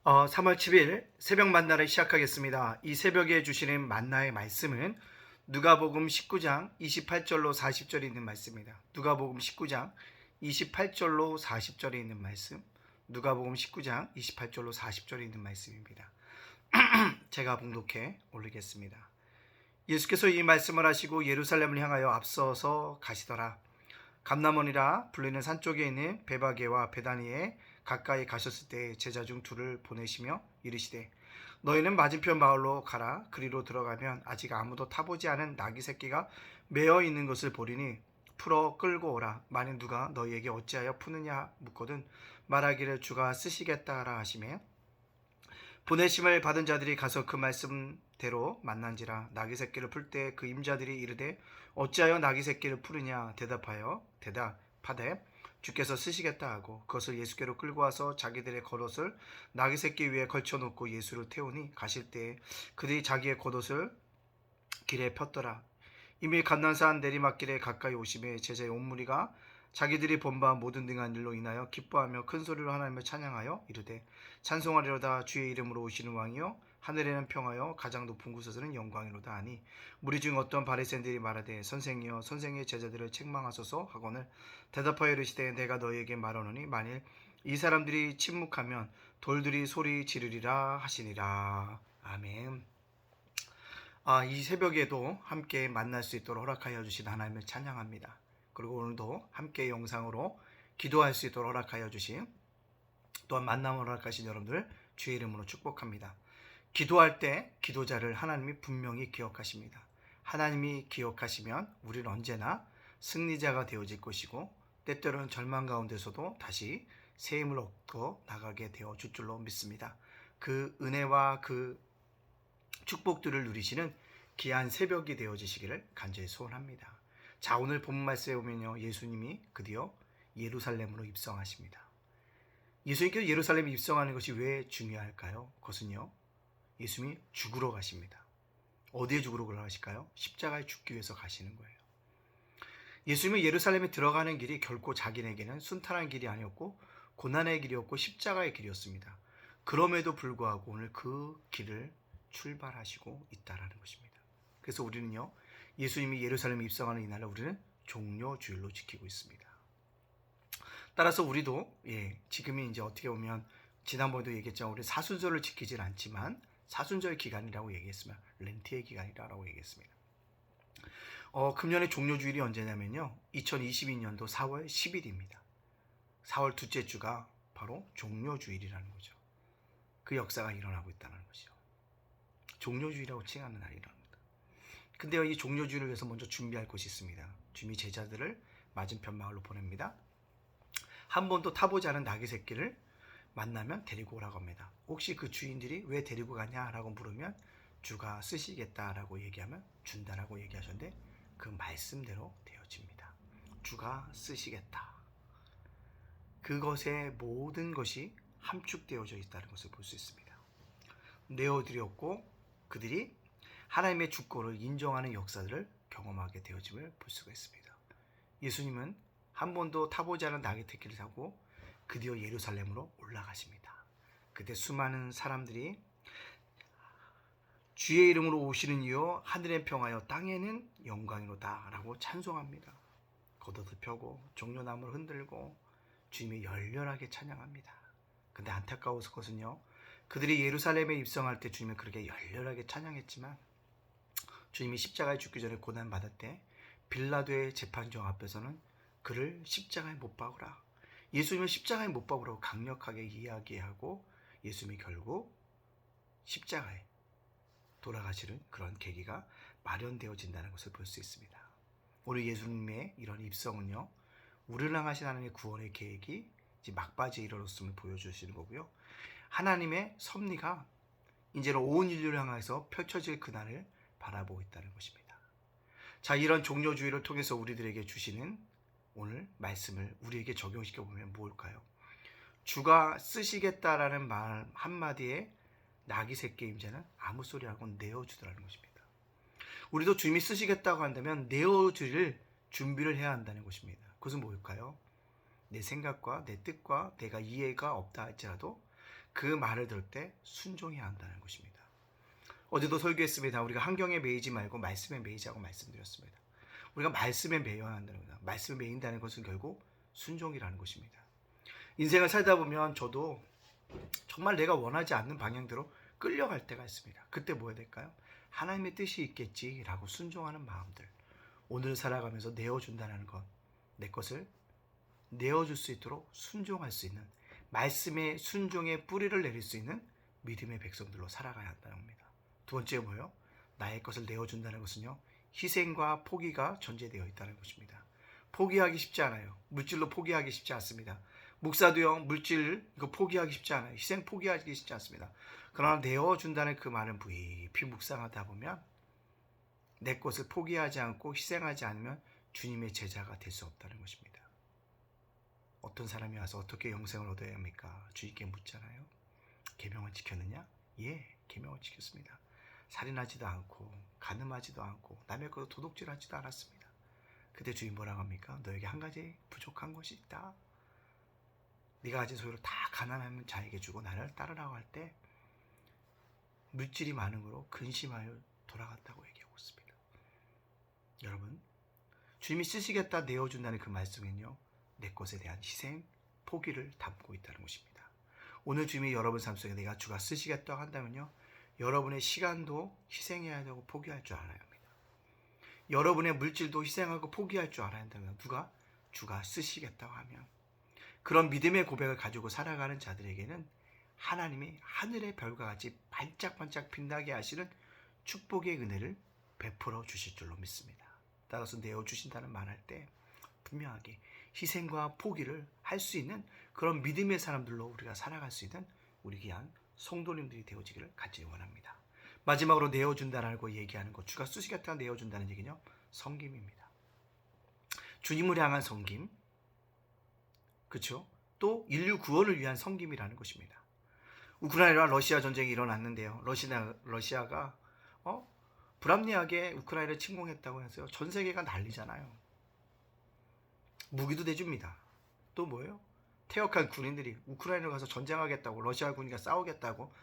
3월 7일 새벽 만나를 시작하겠습니다. 이 새벽에 주시는 만나의 말씀은 누가복음 19장 28절로 40절에 있는 말씀입니다. 누가복음 19장 28절로 40절에 있는 말씀. 누가복음 19장 28절로 40절에 있는 말씀입니다. 제가 봉독해 올리겠습니다. 예수께서 이 말씀을 하시고 예루살렘을 향하여 앞서서 가시더라. 감람원이라 불리는 산 쪽에 있는 베바게와 베다니에 가까이 가셨을 때 제자 중 둘을 보내시며 이르시되 너희는 맞은편 마을로 가라. 그리로 들어가면 아직 아무도 타보지 않은 나귀 새끼가 매어 있는 것을 보리니 풀어 끌고 오라. 만일 누가 너희에게 어찌하여 푸느냐 묻거든 말하기를 주가 쓰시겠다라 하시매 보내심을 받은 자들이 가서 그 말씀대로 만난지라. 나귀 새끼를 풀 때 그 임자들이 이르되 어찌하여 나귀 새끼를 풀으냐 대답하되 주께서 쓰시겠다 하고 그것을 예수께로 끌고 와서 자기들의 겉옷을 나귀 새끼 위에 걸쳐놓고 예수를 태우니 가실 때 그들이 자기의 겉옷을 길에 폈더라. 이미 감난산 내리막길에 가까이 오심에 제자의 온 무리가 자기들이 본 바 모든 등한 일로 인하여 기뻐하며 큰 소리로 하나님을 찬양하여 이르되 찬송하리로다. 주의 이름으로 오시는 왕이여 하늘에는 평하여 가장 높은 곳에서는 영광이로다 하니 무리 중 어떤 바리새인들이 말하되 선생이여 선생의 제자들을 책망하소서 하거늘 대답하여 이르시되 내가 너희에게 말하노니 만일 이 사람들이 침묵하면 돌들이 소리 지르리라 하시니라. 아멘. 이 새벽에도 함께 만날 수 있도록 허락하여 주신 하나님을 찬양합니다. 그리고 오늘도 함께 영상으로 기도할 수 있도록 허락하여 주신 또한 만남을 허락하신 여러분들 주의 이름으로 축복합니다. 기도할 때 기도자를 하나님이 분명히 기억하십니다. 하나님이 기억하시면 우리는 언제나 승리자가 되어질 것이고 때때로는 절망 가운데서도 다시 새 힘을 얻고 나가게 되어 줄 줄로 믿습니다. 그 은혜와 그 축복들을 누리시는 귀한 새벽이 되어지시기를 간절히 소원합니다. 자, 오늘 본문 말씀에 보면요, 예수님이 드디어 예루살렘으로 입성하십니다. 예수님께서 예루살렘에 입성하는 것이 왜 중요할까요? 그것은요, 예수님이 죽으러 가십니다. 어디에 죽으러 가실까요? 십자가에 죽기 위해서 가시는 거예요. 예수님은 예루살렘에 들어가는 길이 결코 자기에게는 순탄한 길이 아니었고 고난의 길이었고 십자가의 길이었습니다. 그럼에도 불구하고 오늘 그 길을 출발하시고 있다라는 것입니다. 그래서 우리는요, 예수님이 예루살렘에 입성하는 이날을 우리는 종려주일로 지키고 있습니다. 따라서 우리도 지금이 이제 어떻게 보면 지난번에도 얘기했지만 우리 사순절을 지키질 않지만 사순절 기간이라고 얘기했으면 렌트의 기간이라고 얘기했습니다. 금년의 종료주일이 언제냐면요, 2022년도 4월 10일입니다. 4월 둘째 주가 바로 종료주일이라는 거죠. 그 역사가 일어나고 있다는 것이죠. 종료주일이라고 칭하는 날이랍니다. 근데요, 이 종료주일을 위해서 먼저 준비할 것이 있습니다. 주님이 제자들을 맞은편 마을로 보냅니다. 한 번도 타보지 않은 나귀 새끼를 만나면 데리고 오라고 합니다. 혹시 그 주인들이 왜 데리고 가냐라고 물으면 주가 쓰시겠다라고 얘기하면 준다라고 얘기하셨는데 그 말씀대로 되어집니다. 주가 쓰시겠다. 그것의 모든 것이 함축되어져 있다는 것을 볼 수 있습니다. 내어드렸고 그들이 하나님의 주권을 인정하는 역사들을 경험하게 되어짐을 볼 수가 있습니다. 예수님은 한 번도 타보지 않은 나귀 새끼를 타고 드디어 예루살렘으로 올라가십니다. 그때 수많은 사람들이 주의 이름으로 오시는 이여 하늘에 평하여 땅에는 영광이로다 라고 찬송합니다. 겉옷을 펴고 종려나무를 흔들고 주님이 열렬하게 찬양합니다. 근데 안타까운 것은요, 그들이 예루살렘에 입성할 때 주님을 그렇게 열렬하게 찬양했지만 주님이 십자가에 죽기 전에 고난받을 때 빌라도의 재판정 앞에서는 그를 십자가에 못 박으라, 예수님을 십자가에 못 박으라고 강력하게 이야기하고 예수님이 결국 십자가에 돌아가시는 그런 계기가 마련되어진다는 것을 볼 수 있습니다. 오늘 예수님의 이런 입성은요, 우리를 향하신 하나님의 구원의 계획이 이제 막바지에 이르렀음을 보여주시는 거고요. 하나님의 섭리가 이제는 온 인류를 향해서 펼쳐질 그날을 바라보고 있다는 것입니다. 자, 이런 종료주의를 통해서 우리들에게 주시는 오늘 말씀을 우리에게 적용시켜 보면 무엇일까요? 주가 쓰시겠다라는 말 한마디에 나귀 새끼 임자는 아무 소리하고 내어주더라는 것입니다. 우리도 주님이 쓰시겠다고 한다면 내어줄 준비를 해야 한다는 것입니다. 그것은 뭘까요? 내 생각과 내 뜻과 내가 이해가 없다 할지라도 그 말을 들을 때 순종해야 한다는 것입니다. 어제도 설교했습니다. 우리가 환경에 매이지 말고 말씀에 매이자고 말씀드렸습니다. 우리가 말씀에 매여야 한다는 겁니다. 말씀에 매인다는 것은 결국 순종이라는 것입니다. 인생을 살다 보면 저도 정말 내가 원하지 않는 방향대로 끌려갈 때가 있습니다. 그때 뭐 해야 될까요? 하나님의 뜻이 있겠지라고 순종하는 마음들. 오늘 살아가면서 내어준다는 것, 내 것을 내어줄 수 있도록 순종할 수 있는, 말씀의 순종의 뿌리를 내릴 수 있는 믿음의 백성들로 살아가야 한다는 겁니다. 두 번째 뭐예요? 나의 것을 내어준다는 것은요, 희생과 포기가 전제되어 있다는 것입니다. 포기하기 쉽지 않아요. 물질로 포기하기 쉽지 않습니다. 목사도요, 물질 이거 포기하기 쉽지 않아요. 희생 포기하기 쉽지 않습니다. 그러나 내어준다는 그 말은 부익히 묵상하다 보면 내 것을 포기하지 않고 희생하지 않으면 주님의 제자가 될 수 없다는 것입니다. 어떤 사람이 와서 어떻게 영생을 얻어야 합니까? 주님께 묻잖아요. 계명을 지켰느냐? 예, 계명을 지켰습니다. 살인하지도 않고 간음하지도 않고 남의 것을 도둑질하지도 않았습니다. 그때 주님 뭐라고 합니까? 너에게 한 가지 부족한 것이 있다. 네가 가진 소유를 다 가난한 자에게 주고 나를 따르라고 할 때 물질이 많은 거로 근심하여 돌아갔다고 얘기하고 있습니다. 여러분, 주님이 쓰시겠다 내어준다는 그 말씀은요, 내 것에 대한 희생, 포기를 담고 있다는 것입니다. 오늘 주님이 여러분 삶 속에 내가 주가 쓰시겠다고 한다면요, 여러분의 시간도 희생해야 되고 포기할 줄 알아야 합니다. 여러분의 물질도 희생하고 포기할 줄 알아야 한다면 누가? 주가 쓰시겠다고 하면 그런 믿음의 고백을 가지고 살아가는 자들에게는 하나님이 하늘의 별과 같이 반짝반짝 빛나게 하시는 축복의 은혜를 베풀어 주실 줄로 믿습니다. 따라서 내어주신다는 말할 때 분명하게 희생과 포기를 할 수 있는 그런 믿음의 사람들로 우리가 살아갈 수 있는 우리 귀한 성도님들이 되어지기를 간절히 원합니다. 마지막으로 내어준다라고 얘기하는 것, 주가 쓰시겠다 내어준다는 얘기는요, 섬김입니다. 주님을 향한 섬김, 그렇죠? 또 인류 구원을 위한 섬김이라는 것입니다. 우크라이나와 러시아 전쟁이 일어났는데요. 러시아가 불합리하게 우크라이나를 침공했다고 해서요, 전 세계가 난리잖아요. 무기도 내줍니다. 또 뭐예요? 퇴역한 군인들이 우크라이나로 가서 전쟁하겠다고, 러시아 군인과 싸우겠다고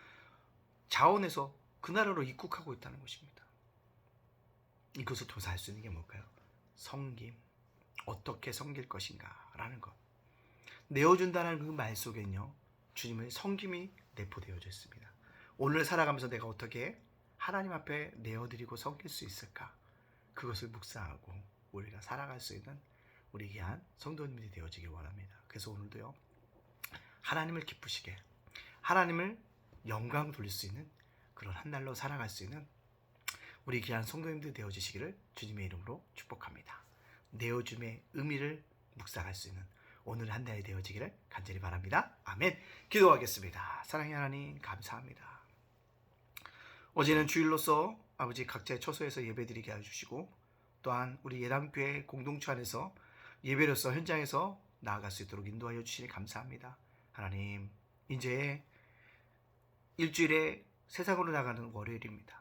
자원해서 그 나라로 입국하고 있다는 것입니다. 이것을 통해서 할 수 있는 게 뭘까요? 섬김. 어떻게 섬길 것인가 라는 것. 내어준다는 그 말 속에는요, 주님의 섬김이 내포되어져 있습니다. 오늘 살아가면서 내가 어떻게 하나님 앞에 내어드리고 섬길 수 있을까? 그것을 묵상하고 우리가 살아갈 수 있는 우리 귀한 성도님들이 되어지길 원합니다. 그래서 오늘도요, 하나님을 기쁘시게, 하나님을 영광 돌릴 수 있는 그런 한 날로 살아갈 수 있는 우리 귀한 성도님들 되어지시기를 주님의 이름으로 축복합니다. 내어줌의 의미를 묵상할 수 있는 오늘 한 달이 되어지기를 간절히 바랍니다. 아멘. 기도하겠습니다. 사랑의 하나님, 감사합니다. 어제는 주일로서 아버지 각자의 처소에서 예배드리게 해주시고, 또한 우리 예람교회 공동체 안에서 예배로서 현장에서 나아갈 수 있도록 인도하여 주시니 감사합니다. 하나님, 이제 일주일에 세상으로 나가는 월요일입니다.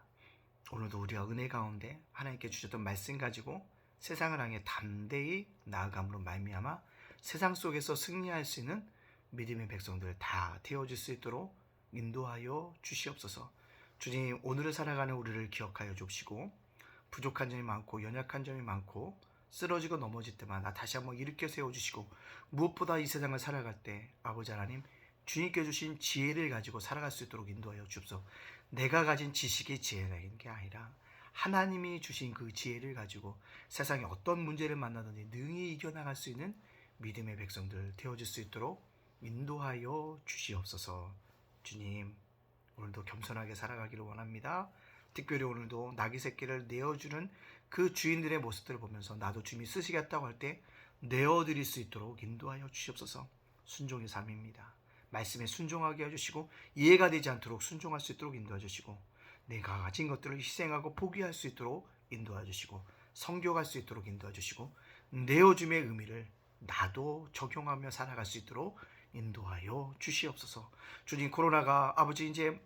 오늘도 우리가 은혜 가운데 하나님께 주셨던 말씀 가지고 세상을 향해 담대히 나아감으로 말미암아 세상 속에서 승리할 수 있는 믿음의 백성들 다 되어질 수 있도록 인도하여 주시옵소서. 주님, 오늘을 살아가는 우리를 기억하여 주시고, 부족한 점이 많고 연약한 점이 많고 쓰러지고 넘어질 때마다 다시 한번 일으켜 세워주시고, 무엇보다 이 세상을 살아갈 때 아버지 하나님, 주님께 주신 지혜를 가지고 살아갈 수 있도록 인도하여 주옵소서. 내가 가진 지식이 지혜가 있는 게 아니라 하나님이 주신 그 지혜를 가지고 세상에 어떤 문제를 만나든지 능히 이겨나갈 수 있는 믿음의 백성들 되어질 수 있도록 인도하여 주시옵소서. 주님, 오늘도 겸손하게 살아가기를 원합니다. 특별히 오늘도 나귀 새끼를 내어주는 그 주인들의 모습들을 보면서 나도 주님이 쓰시겠다고 할 때 내어드릴 수 있도록 인도하여 주시옵소서. 순종의 삶입니다. 말씀에 순종하게 해주시고, 이해가 되지 않도록 순종할 수 있도록 인도해 주시고, 내가 가진 것들을 희생하고 포기할 수 있도록 인도해 주시고, 성교할 수 있도록 인도해 주시고, 내어줌의 의미를 나도 적용하며 살아갈 수 있도록 인도하여 주시옵소서. 주님, 코로나가 아버지 이제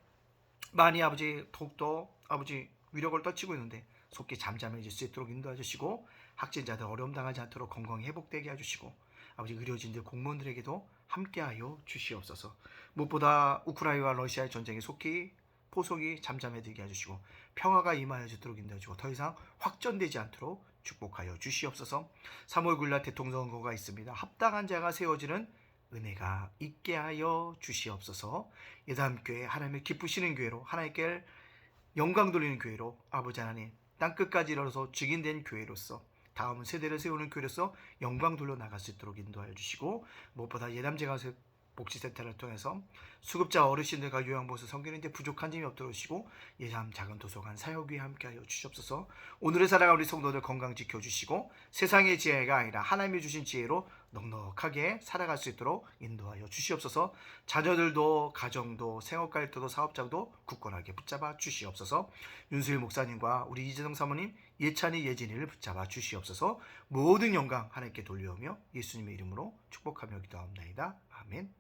많이 아버지 더욱더 아버지 위력을 떨치고 있는데 속히 잠잠해질 수 있도록 인도해 주시고, 확진자들 어려움 당하지 않도록 건강히 회복되게 해주시고, 아버지 의료진들 공무원들에게도 함께하여 주시옵소서. 무엇보다 우크라이나와 러시아의 전쟁이 속히 포속이 잠잠해지게 해주시고 평화가 임하여 주도록 인도해주고 더 이상 확전되지 않도록 축복하여 주시옵소서. 3월 9일날 대통령 선거가 있습니다. 합당한 자가 세워지는 은혜가 있게 하여 주시옵소서. 예담교회 하나님을 기쁘시는 교회로 하나님께 영광 돌리는 교회로 아버지 하나님 땅끝까지 이르러서 증인된 교회로서 다음 세대를 세우는 교회로서 영광 돌려 나갈 수 있도록 인도하여 주시고 무엇보다 예담제가 복지센터를 통해서 수급자 어르신들과 요양보호사 섬기는데 부족한 점이 없도록 하시고 예담 작은 도서관 사역에 함께하여 주시옵소서. 오늘을 살아가 우리 성도들 건강 지켜주시고 세상의 지혜가 아니라 하나님이 주신 지혜로 넉넉하게 살아갈 수 있도록 인도하여 주시옵소서. 자녀들도 가정도 생업가일도도 사업자도 굳건하게 붙잡아 주시옵소서. 윤수일 목사님과 우리 이재성 사모님 예찬이 예진이를 붙잡아 주시옵소서. 모든 영광 하나님께 돌려오며 예수님의 이름으로 축복하며 기도합니다. 아멘.